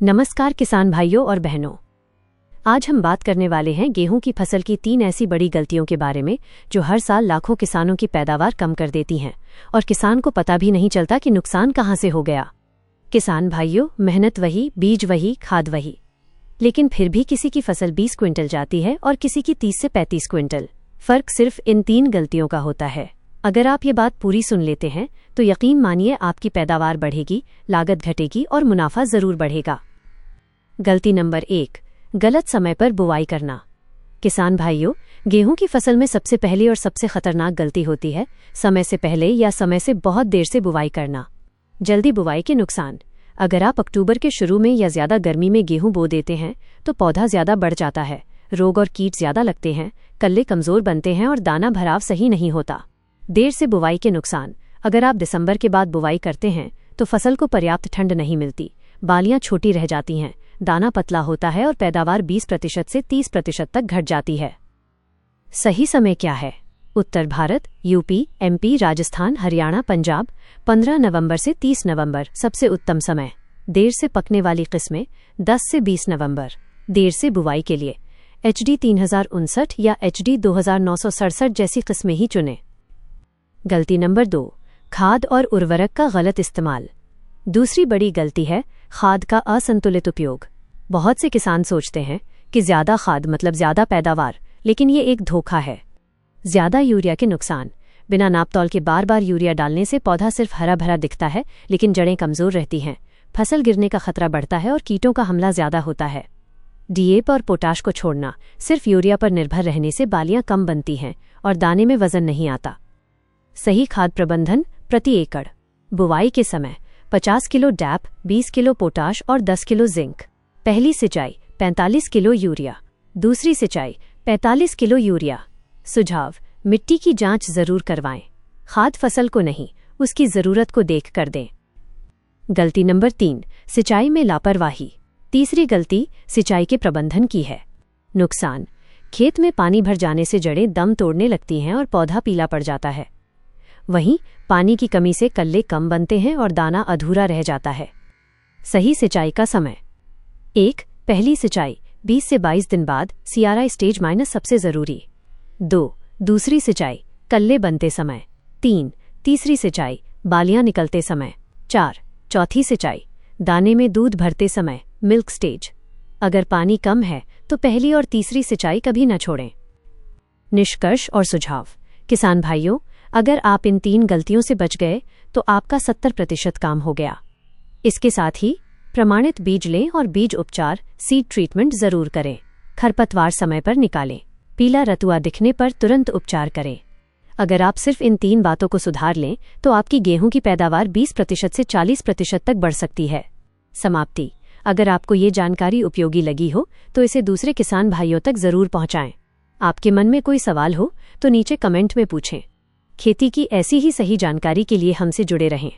नमस्कार किसान भाइयों और बहनों, आज हम बात करने वाले हैं गेहूं की फसल की 3 ऐसी बड़ी गलतियों के बारे में जो हर साल लाखों किसानों की पैदावार कम कर देती हैं और किसान को पता भी नहीं चलता कि नुकसान कहां से हो गया। किसान भाइयों, मेहनत वही, बीज वही, खाद वही, लेकिन फिर भी किसी की फसल 20 क्विंटल जाती है और किसी की 30 से 35 क्विंटल। फर्क सिर्फ इन 3 गलतियों का होता है। अगर आप ये बात पूरी सुन लेते हैं तो यकीन मानिए आपकी पैदावार बढ़ेगी, लागत घटेगी और मुनाफा जरूर बढ़ेगा। गलती नंबर 1, गलत समय पर बुवाई करना। किसान भाइयों, गेहूं की फसल में सबसे पहली और सबसे खतरनाक गलती होती है समय से पहले या समय से बहुत देर से बुवाई करना। जल्दी बुवाई के नुकसान। अगर आप अक्टूबर के शुरू में या ज्यादा गर्मी में गेहूं बो देते हैं तो पौधा ज्यादा बढ़ जाता है, रोग और कीट ज्यादा लगते हैं, कल्ले कमजोर बनते हैं और दाना भराव सही नहीं होता। देर से बुवाई के नुकसान। अगर आप दिसंबर के बाद बुवाई करते हैं तो फसल को पर्याप्त ठंड नहीं मिलती, बालियां छोटी रह जाती हैं, दाना पतला होता है और पैदावार 20% से 30% तक घट जाती है। सही समय क्या है? उत्तर भारत, यूपी, एमपी, राजस्थान, हरियाणा, पंजाब 15 नवंबर से 30 नवंबर सबसे उत्तम समय। देर से पकने वाली किस्में 10 से 20 नवंबर। देर से बुवाई के लिए HD 3059 या HD 2967 जैसी किस्में ही चुनें। गलती नंबर 2, खाद और उर्वरक का गलत इस्तेमाल। दूसरी बड़ी गलती है खाद का असंतुलित उपयोग। बहुत से किसान सोचते हैं कि ज्यादा खाद मतलब ज्यादा पैदावार, लेकिन ये एक धोखा है। ज्यादा यूरिया के नुकसान। बिना नापतौल के बार बार यूरिया डालने से पौधा सिर्फ हरा भरा दिखता है, लेकिन जड़ें कमजोर रहती हैं, फसल गिरने का खतरा बढ़ता है और कीटों का हमला ज्यादा होता है। DAP और पोटाश को छोड़ना। सिर्फ यूरिया पर निर्भर रहने से बालियां कम बनती हैं और दाने में वजन नहीं आता। सही खाद प्रबंधन प्रति एकड़। बुवाई के समय 50 किलो DAP, 20 किलो पोटाश और 10 किलो जिंक। पहली सिंचाई 45 किलो यूरिया, दूसरी सिंचाई 45 किलो यूरिया। सुझाव: मिट्टी की जांच जरूर करवाएं। खाद फसल को नहीं, उसकी जरूरत को देख कर दें। गलती नंबर 3, सिंचाई में लापरवाही। तीसरी गलती सिंचाई के प्रबंधन की है। नुकसान: खेत में पानी भर जाने से जड़ें दम तोड़ने लगती हैं और पौधा पीला पड़ जाता है। वहीं पानी की कमी से कल्ले कम बनते हैं और दाना अधूरा रह जाता है। सही सिंचाई का समय। 1. पहली सिंचाई 20 से 22 दिन बाद, CRI स्टेज माइनस सबसे जरूरी। 2. दूसरी सिंचाई कल्ले बनते समय। 3. तीसरी सिंचाई बालियां निकलते समय। 4. चौथी सिंचाई दाने में दूध भरते समय, मिल्क स्टेज। अगर पानी कम है तो पहली और तीसरी सिंचाई कभी न छोड़ें। निष्कर्ष और सुझाव। किसान भाइयों, अगर आप इन 3 गलतियों से बच गए तो आपका 70% काम हो गया। इसके साथ ही प्रमाणित बीज लें और बीज उपचार सीड ट्रीटमेंट जरूर करें। खरपतवार समय पर निकालें। पीला रतुआ दिखने पर तुरंत उपचार करें। अगर आप सिर्फ इन 3 बातों को सुधार लें तो आपकी गेहूं की पैदावार 20% से 40% तक बढ़ सकती है। समाप्ति। अगर आपको ये जानकारी उपयोगी लगी हो तो इसे दूसरे किसान भाइयों तक जरूर पहुंचाएं। आपके मन में कोई सवाल हो तो नीचे कमेंट में पूछें। खेती की ऐसी ही सही जानकारी के लिए हमसे जुड़े रहें।